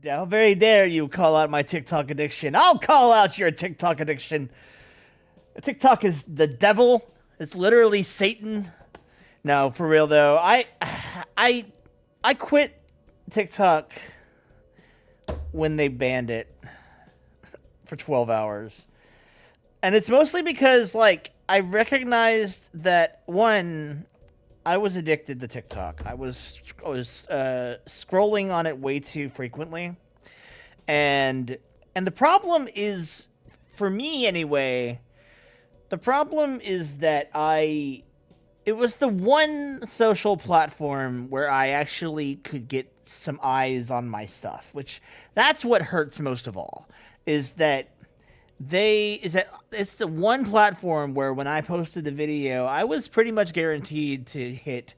How very dare you call out my TikTok addiction? I'll call out your TikTok addiction. TikTok is the devil. It's literally Satan. No, for real though. I I quit TikTok when they banned it for 12 hours. And it's mostly because like I recognized that one, I was addicted to TikTok. I was scrolling on it way too frequently, and the problem is, for me anyway, the problem is that it was the one social platform where I actually could get some eyes on my stuff, which that's what hurts most of all. Is that it's the one platform where when I posted a video, I was pretty much guaranteed to hit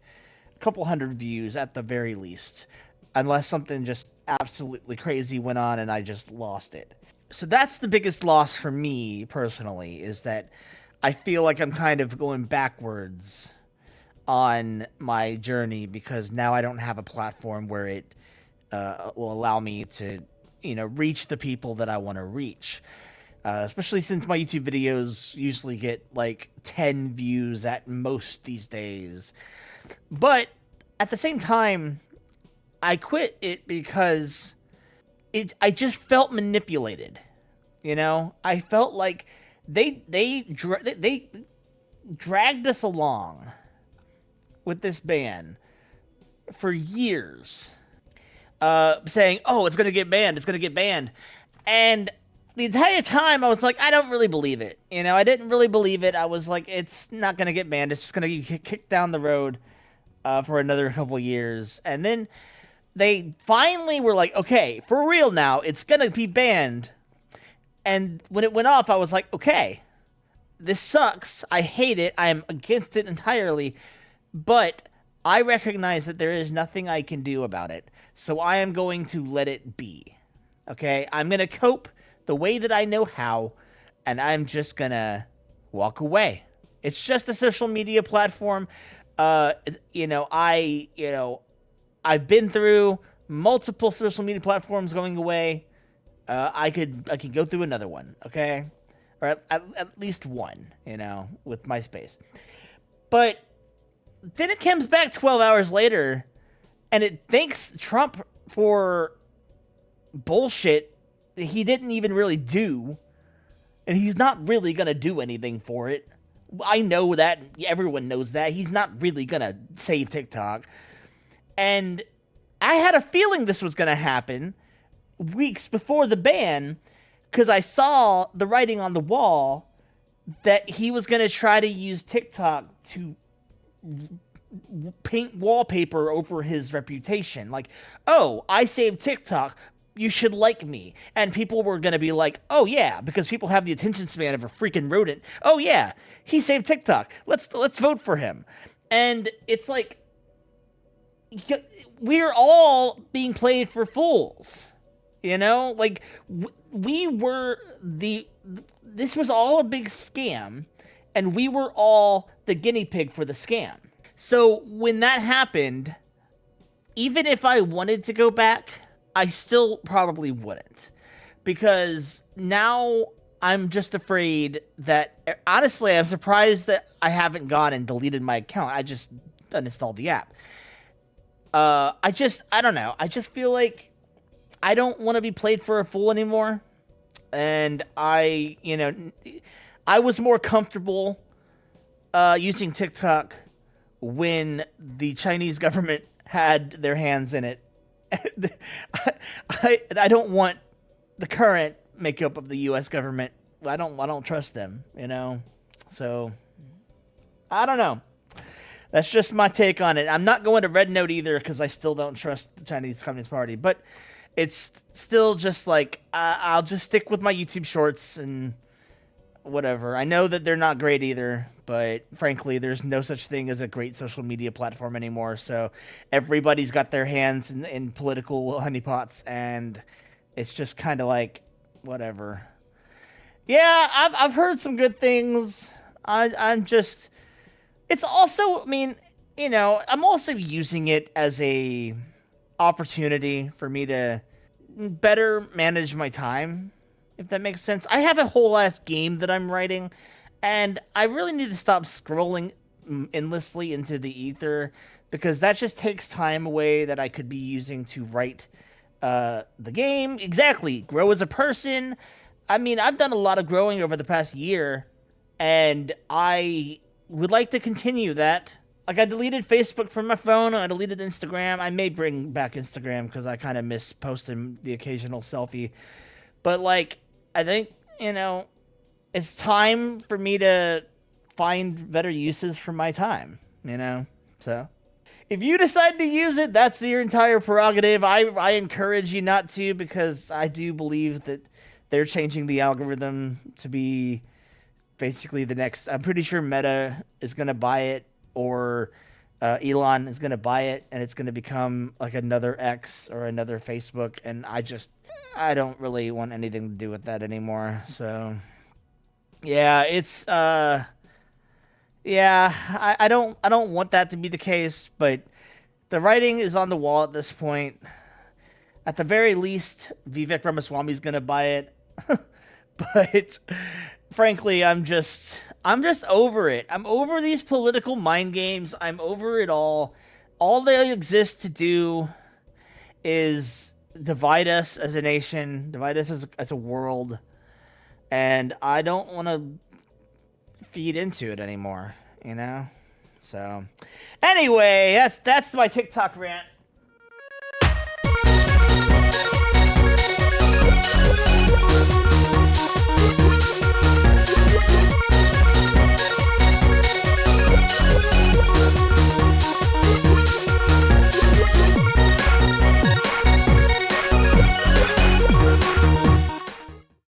a couple hundred views at the very least, unless something just absolutely crazy went on and I just lost it. So that's the biggest loss for me personally, is that I feel like I'm kind of going backwards on my journey because now I don't have a platform where it will allow me to, reach the people that I want to reach. Especially since my YouTube videos usually get like 10 views at most these days. But at the same time, I quit it because I just felt manipulated. I felt like they dragged us along with this ban for years, saying, "Oh, it's gonna get banned. It's gonna get banned," and the entire time I was like, I don't really believe it. I didn't really believe it. I was like, it's not going to get banned. It's just going to get kicked down the road for another couple years. And then they finally were like, okay, for real now, it's going to be banned. And when it went off, I was like, okay, this sucks. I hate it. I am against it entirely. But I recognize that there is nothing I can do about it. So I am going to let it be. Okay? I'm going to cope the way that I know how, and I'm just gonna walk away. It's just a social media platform. I've been through multiple social media platforms going away. I could go through another one, okay? Or at least one, with MySpace. But then it comes back 12 hours later, and it thanks Trump for bullshit he didn't even really do, and he's not really gonna do anything for it. I know that. Everyone knows that. He's not really gonna save TikTok. And I had a feeling this was gonna happen weeks before the ban, because I saw the writing on the wall that he was gonna try to use TikTok to paint wallpaper over his reputation. Like, oh, I saved TikTok, you should like me. And people were going to be like, oh yeah, because people have the attention span of a freaking rodent. Oh yeah, he saved TikTok. Let's vote for him. And it's like, we're all being played for fools. Like, this was all a big scam, and we were all the guinea pig for the scam. So when that happened, even if I wanted to go back, I still probably wouldn't, because now I'm just afraid that, honestly, I'm surprised that I haven't gone and deleted my account. I just uninstalled the app. I don't know. I just feel like I don't want to be played for a fool anymore. And I was more comfortable using TikTok when the Chinese government had their hands in it. I don't want the current makeup of the U.S. government. I don't trust them, So I don't know. That's just my take on it. I'm not going to Red Note either because I still don't trust the Chinese Communist Party. But it's still just like I'll just stick with my YouTube Shorts and whatever. I know that they're not great either, but frankly, there's no such thing as a great social media platform anymore. So everybody's got their hands in political honeypots, and it's just kind of like, whatever. Yeah, I've heard some good things. I'm just, it's also, I'm also using it as a opportunity for me to better manage my time, if that makes sense. I have a whole ass game that I'm writing, and I really need to stop scrolling endlessly into the ether because that just takes time away that I could be using to write the game. Exactly. Grow as a person. I mean, I've done a lot of growing over the past year, and I would like to continue that. Like, I deleted Facebook from my phone. I deleted Instagram. I may bring back Instagram because I kind of miss posting the occasional selfie. But, like, I think, it's time for me to find better uses for my time. So, if you decide to use it, that's your entire prerogative. I encourage you not to because I do believe that they're changing the algorithm to be basically the next. I'm pretty sure Meta is going to buy it, or Elon is going to buy it, and it's going to become like another X or another Facebook. And I don't really want anything to do with that anymore. So, yeah, I don't want that to be the case, but the writing is on the wall at this point. At the very least, Vivek Ramaswamy is going to buy it. But frankly, I'm just over it. I'm over these political mind games. I'm over it all. All they exist to do is divide us as a nation, divide us as a world, and I don't want to feed into it anymore. So anyway, that's my TikTok rant.